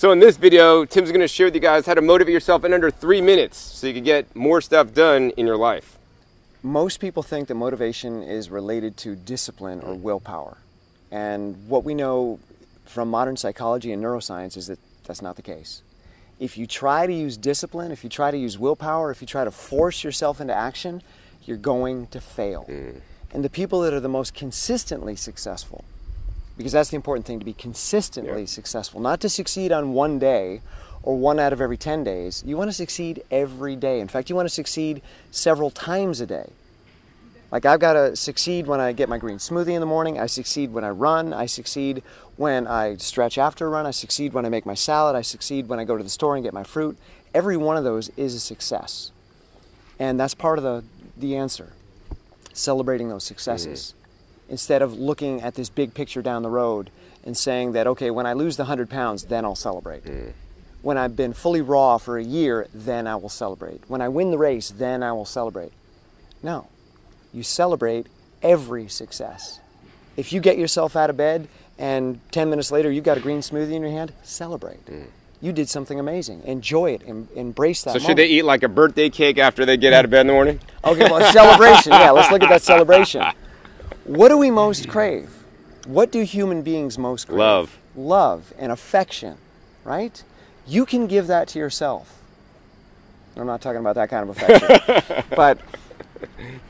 So in this video, Tim's going to share with you guys how to motivate yourself in under 3 minutes so you can get more stuff done in your life. Most people think that motivation is related to discipline or willpower. And what we know from modern psychology and neuroscience is that that's not the case. If you try to use discipline, if you try to use willpower, if you try to force yourself into action, you're going to fail. And the people that are the most consistently successful, because that's the important thing, to be consistently successful, not to succeed on one day or 1 out of every 10 days. You want to succeed every day. In fact, you want to succeed several times a day. Like, I've got to succeed when I get my green smoothie in the morning. I succeed when I run. I succeed when I stretch after a run. I succeed when I make my salad. I succeed when I go to the store and get my fruit. Every one of those is a success. And that's part of the answer, celebrating those successes. Instead of looking at this big picture down the road and saying that, okay, when I lose the 100 pounds, then I'll celebrate. When I've been fully raw for a year, then I will celebrate. When I win the race, then I will celebrate. No. You celebrate every success. If you get yourself out of bed and 10 minutes later you've got a green smoothie in your hand, celebrate. You did something amazing. Enjoy it. Embrace that moment. So should they eat like a birthday cake after they get out of bed in the morning? Okay, well, celebration. Yeah, let's look at that celebration. What do we most crave? What do human beings most crave? Love. Love and affection, right? You can give that to yourself. I'm not talking about that kind of affection. But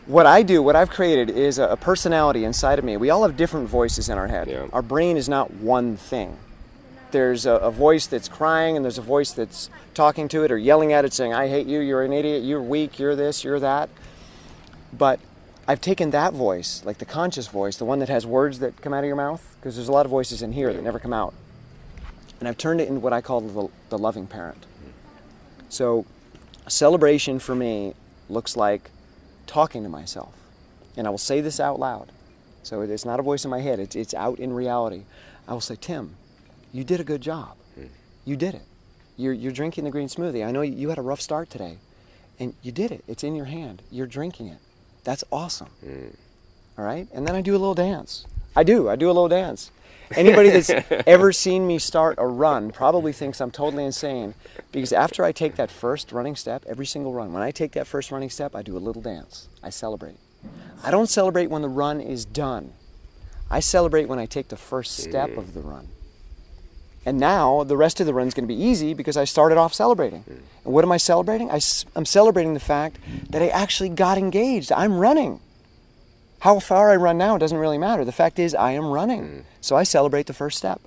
what I do, what I've created is a personality inside of me. We all have different voices in our head. Our brain is not one thing. There's a voice that's crying, and there's a voice that's talking to it or yelling at it saying, I hate you, you're an idiot, you're weak, you're this, you're that. But I've taken that voice, like the conscious voice, the one that has words that come out of your mouth, because there's a lot of voices in here that never come out. And I've turned it into what I call the loving parent. So celebration for me looks like talking to myself. And I will say this out loud. So it's not a voice in my head, it's out in reality. I will say, Tim, you did a good job. You did it. You're drinking the green smoothie. I know you had a rough start today. And you did it. It's in your hand. You're drinking it. That's awesome. All right? And then I do a little dance. I do a little dance. Anybody that's ever seen me start a run probably thinks I'm totally insane, because after I take that first running step, every single run, when I take that first running step, I do a little dance. I celebrate. I don't celebrate when the run is done. I celebrate when I take the first step of the run. And now the rest of the run is going to be easy because I started off celebrating. And what am I celebrating? I'm celebrating the fact that I actually got engaged. I'm running. How far I run now doesn't really matter. The fact is I am running. So I celebrate the first step.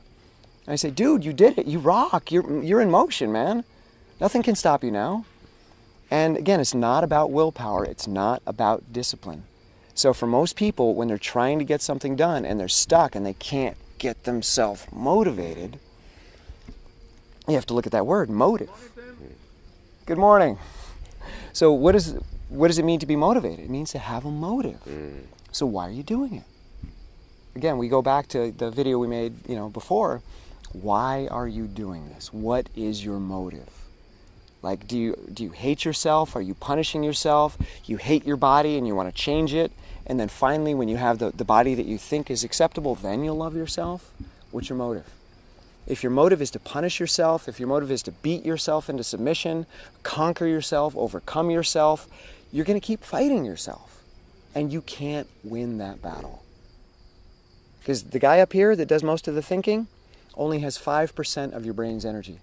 And I say, dude, you did it. You rock. You're in motion, man. Nothing can stop you now. And again, it's not about willpower. It's not about discipline. So for most people, when they're trying to get something done and they're stuck and they can't get themselves motivated, you have to look at that word, motive. Good morning. So what does it mean to be motivated? It means to have a motive. So why are you doing it? Again, we go back to the video we made, before. Why are you doing this? What is your motive? Like, do you hate yourself? Are you punishing yourself? You hate your body and you want to change it. And then finally, when you have the body that you think is acceptable, then you'll love yourself? What's your motive? If your motive is to punish yourself, if your motive is to beat yourself into submission, conquer yourself, overcome yourself, you're going to keep fighting yourself. And you can't win that battle. Because the guy up here that does most of the thinking only has 5% of your brain's energy.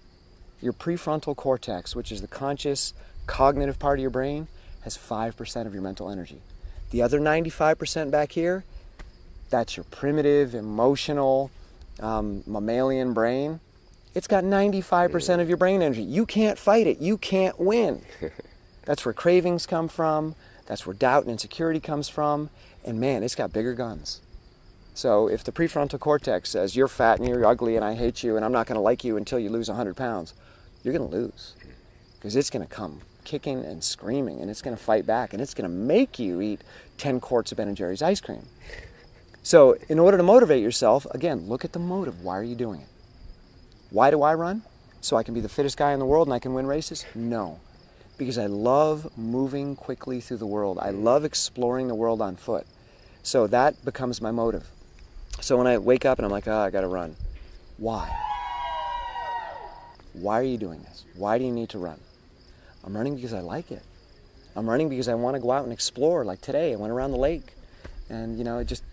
Your prefrontal cortex, which is the conscious, cognitive part of your brain, has 5% of your mental energy. The other 95% back here, that's your primitive, emotional, mammalian brain. It's got 95% of your brain energy. You can't fight it. You can't win. That's where cravings come from. That's where doubt and insecurity comes from. And man, it's got bigger guns. So if the prefrontal cortex says, you're fat and you're ugly and I hate you and I'm not going to like you until you lose 100 pounds, you're going to lose. Because it's going to come kicking and screaming, and it's going to fight back, and it's going to make you eat 10 quarts of Ben & Jerry's ice cream. So in order to motivate yourself, again, look at the motive. Why are you doing it? Why do I run? So I can be the fittest guy in the world and I can win races? No. Because I love moving quickly through the world. I love exploring the world on foot. So that becomes my motive. So when I wake up and I'm like, I got to run. Why? Why are you doing this? Why do you need to run? I'm running because I like it. I'm running because I want to go out and explore. Like today, I went around the lake and, you know, just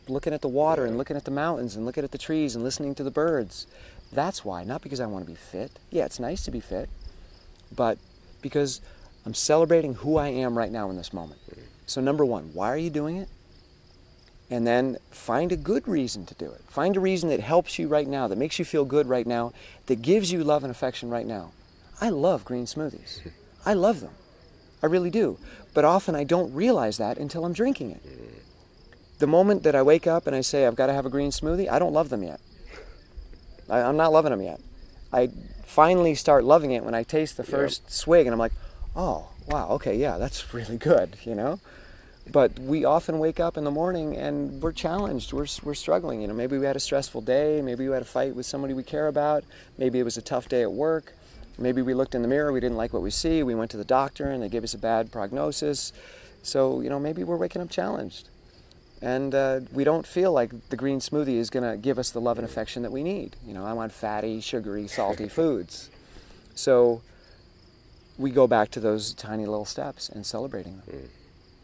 looking at the water and looking at the mountains and looking at the trees and listening to the birds. That's why, not because I want to be fit. Yeah, it's nice to be fit, but because I'm celebrating who I am right now in this moment. So number one, why are you doing it? And then find a good reason to do it. Find a reason that helps you right now, that makes you feel good right now, that gives you love and affection right now. I love green smoothies. I love them. I really do. But often I don't realize that until I'm drinking it. The moment that I wake up and I say, I've got to have a green smoothie, I don't love them yet. I'm not loving them yet. I finally start loving it when I taste the first swig and I'm like, oh, wow, okay, yeah, that's really good, you know? But we often wake up in the morning and we're challenged, we're struggling, you know? Maybe we had a stressful day, maybe we had a fight with somebody we care about, maybe it was a tough day at work, maybe we looked in the mirror, we didn't like what we see, we went to the doctor and they gave us a bad prognosis. So, you know, maybe we're waking up challenged. And we don't feel like the green smoothie is going to give us the love and affection that we need. You know, I want fatty, sugary, salty foods. So we go back to those tiny little steps and celebrating them.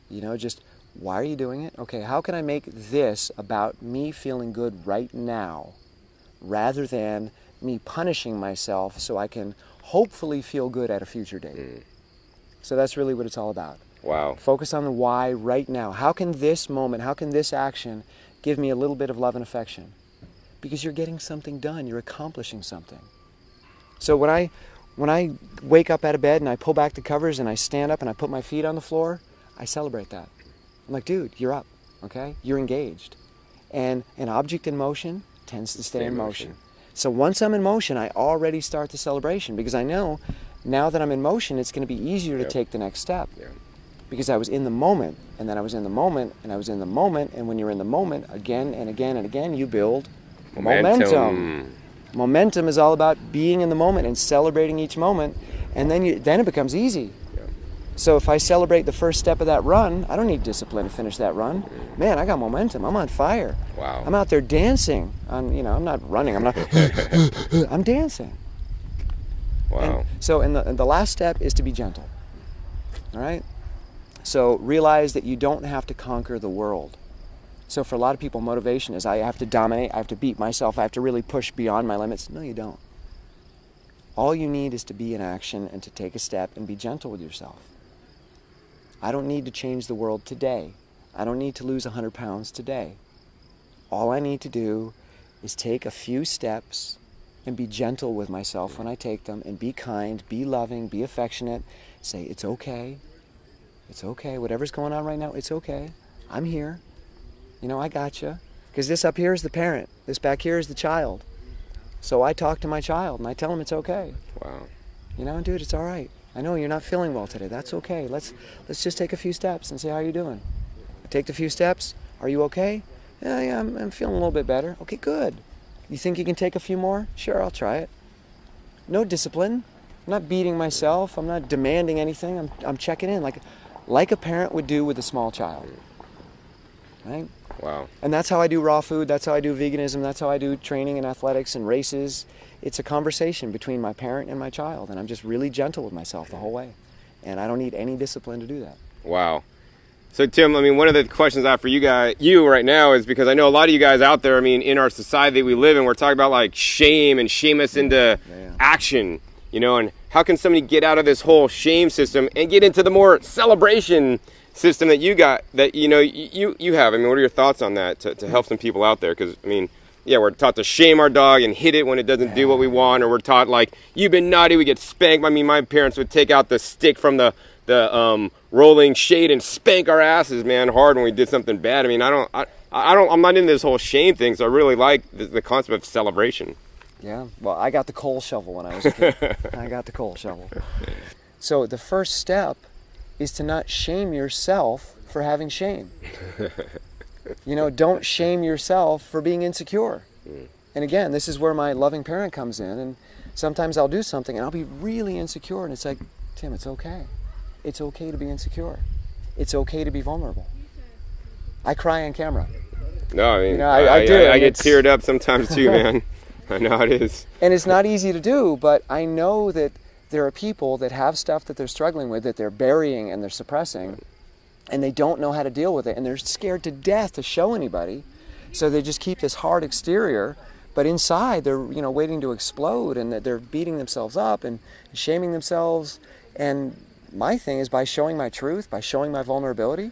You know, just, why are you doing it? Okay, how can I make this about me feeling good right now rather than me punishing myself so I can hopefully feel good at a future date? So that's really what it's all about. Wow. Focus on the why right now. How can this moment, how can this action give me a little bit of love and affection? Because you're getting something done. You're accomplishing something. So when I wake up out of bed and I pull back the covers and I stand up and I put my feet on the floor, I celebrate that. I'm like, dude, you're up, okay? You're engaged. And an object in motion tends to stay in motion. So once I'm in motion, I already start the celebration because I know now that I'm in motion, it's going to be easier to take the next step. Because I was in the moment, and then I was in the moment, and I was in the moment, and when you're in the moment, again and again and again, you build momentum. Momentum is all about being in the moment and celebrating each moment, and then it becomes easy. So if I celebrate the first step of that run, I don't need discipline to finish that run. Man, I got momentum. I'm on fire. Wow. I'm out there dancing. You know, I'm not running. I'm not. I'm dancing. Wow. And the last step is to be gentle. All right. So realize that you don't have to conquer the world. So for a lot of people, motivation is I have to dominate, I have to beat myself, I have to really push beyond my limits. No, you don't. All you need is to be in action and to take a step and be gentle with yourself. I don't need to change the world today. I don't need to lose 100 pounds today. All I need to do is take a few steps and be gentle with myself when I take them and be kind, be loving, be affectionate, say it's okay. It's okay. Whatever's going on right now, it's okay. I'm here. You know, I got you. Because this up here is the parent. This back here is the child. So I talk to my child and I tell him it's okay. Wow. You know, dude, it's all right. I know you're not feeling well today. That's okay. Let's just take a few steps and see how you're doing. I take the few steps. Are you okay? Yeah, I'm feeling a little bit better. Okay, good. You think you can take a few more? Sure, I'll try it. No discipline. I'm not beating myself. I'm not demanding anything. I'm checking in like a parent would do with a small child, right? Wow. And that's how I do raw food, that's how I do veganism, that's how I do training and athletics and races. It's a conversation between my parent and my child, and I'm just really gentle with myself the whole way. And I don't need any discipline to do that. Wow. So Tim, I mean, one of the questions I have for you right now is because I know a lot of you guys out there, I mean, in our society that we live in, we're talking about like shame and shame us into action, you know, and how can somebody get out of this whole shame system and get into the more celebration system that you got, that, you know, you have? I mean, what are your thoughts on that to help some people out there? Because, I mean, yeah, we're taught to shame our dog and hit it when it doesn't do what we want, or we're taught, like, you've been naughty, we get spanked. I mean, my parents would take out the stick from the rolling shade and spank our asses, man, hard when we did something bad. I mean, I'm not into this whole shame thing, so I really like the concept of celebration. Yeah, well, I got the coal shovel when I was a kid. I got the coal shovel. So the first step is to not shame yourself for having shame. You know, don't shame yourself for being insecure. And again, this is where my loving parent comes in, and sometimes I'll do something and I'll be really insecure, and it's like, Tim, it's okay. It's okay to be insecure. It's okay to be vulnerable. I cry on camera. No, I mean, you know, I do. I get teared up sometimes too, man. I know it is. And it's not easy to do, but I know that there are people that have stuff that they're struggling with, that they're burying and they're suppressing, and they don't know how to deal with it, and they're scared to death to show anybody. So they just keep this hard exterior, but inside they're, you know, waiting to explode, and they're beating themselves up and shaming themselves. And my thing is, by showing my truth, by showing my vulnerability,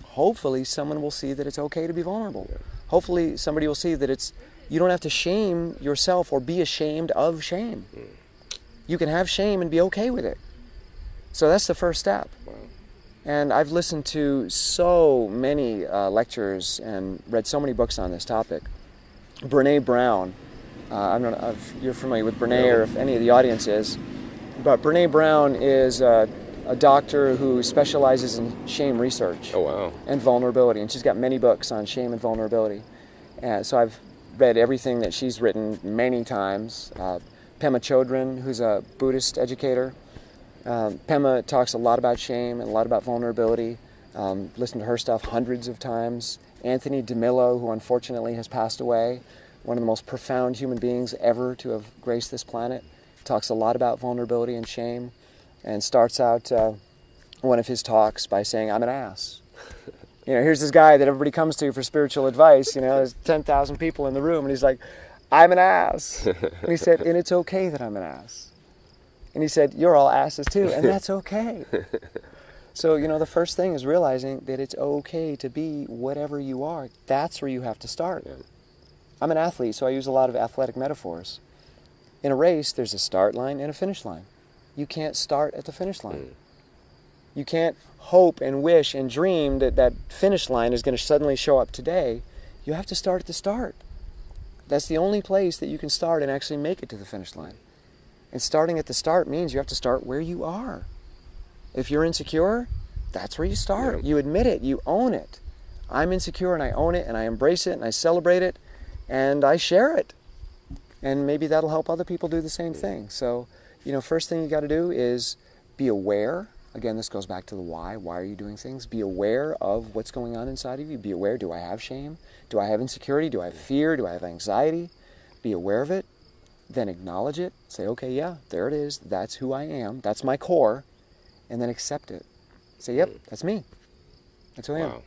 hopefully someone will see that it's okay to be vulnerable. Hopefully somebody will see that you don't have to shame yourself or be ashamed of shame. You can have shame and be okay with it. So that's the first step. And I've listened to so many lectures and read so many books on this topic. Brene Brown, I don't know if you're familiar with Brene or if any of the audience is, but Brene Brown is a doctor who specializes in shame research. Oh, wow. And vulnerability, and she's got many books on shame and vulnerability. And so I've read everything that she's written many times. Pema Chodron, who's a Buddhist educator. Pema talks a lot about shame and a lot about vulnerability. Listened to her stuff hundreds of times. Anthony DeMello, who unfortunately has passed away, one of the most profound human beings ever to have graced this planet, talks a lot about vulnerability and shame, and starts out one of his talks by saying, "I'm an ass." You know, here's this guy that everybody comes to for spiritual advice. You know, there's 10,000 people in the room, and he's like, "I'm an ass." And he said, "And it's okay that I'm an ass." And he said, "You're all asses too, and that's okay." So, you know, the first thing is realizing that it's okay to be whatever you are. That's where you have to start. Yeah. I'm an athlete, so I use a lot of athletic metaphors. In a race, there's a start line and a finish line. You can't start at the finish line. You can't hope and wish and dream that that finish line is going to suddenly show up today. You have to start at the start. That's the only place that you can start and actually make it to the finish line. And starting at the start means you have to start where you are. If you're insecure, that's where you start. Yeah. You admit it. You own it. I'm insecure, and I own it, and I embrace it, and I celebrate it, and I share it. And maybe that'll help other people do the same thing. So, you know, first thing you got to do is be aware. Again, this goes back to the why. Why are you doing things? Be aware of what's going on inside of you. Be aware, do I have shame? Do I have insecurity? Do I have fear? Do I have anxiety? Be aware of it. Then acknowledge it. Say, okay, yeah, there it is. That's who I am. That's my core. And then accept it. Say, yep, that's me. That's who I am.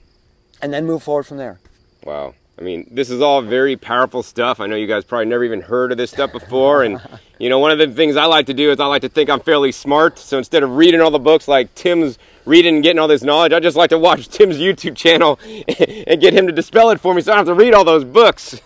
And then move forward from there. Wow. I mean, this is all very powerful stuff. I know you guys probably never even heard of this stuff before. And, you know, one of the things I like to do is I like to think I'm fairly smart. So instead of reading all the books like Tim's reading and getting all this knowledge, I just like to watch Tim's YouTube channel and get him to dispel it for me so I don't have to read all those books.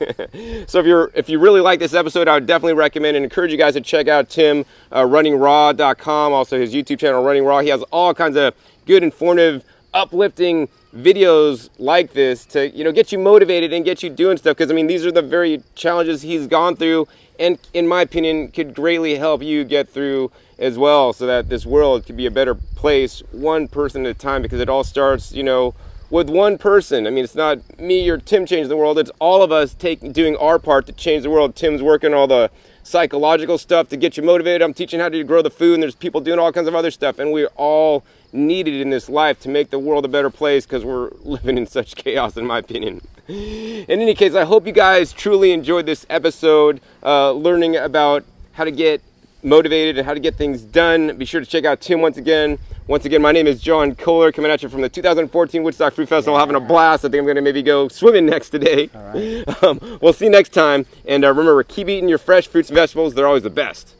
So if you really like this episode, I would definitely recommend and encourage you guys to check out Tim, runningraw.com, also his YouTube channel, Running Raw. He has all kinds of good, informative, uplifting videos like this to, you know, get you motivated and get you doing stuff, because I mean, these are the very challenges he's gone through, and in my opinion could greatly help you get through as well, so that this world could be a better place one person at a time, because it all starts, you know, with one person. I mean, it's not me or Tim changing the world, it's all of us doing our part to change the world. Tim's working all the psychological stuff to get you motivated. I'm teaching how to grow the food, and there's people doing all kinds of other stuff, and we're all needed in this life to make the world a better place, because we're living in such chaos, in my opinion. In any case, I hope you guys truly enjoyed this episode, learning about how to get motivated and how to get things done. Be sure to check out Tim once again. Once again, my name is John Kohler, coming at you from the 2014 Woodstock Fruit Festival, having a blast. I think I'm going to maybe go swimming next today. All right. We'll see you next time. And remember, keep eating your fresh fruits and vegetables. They're always the best.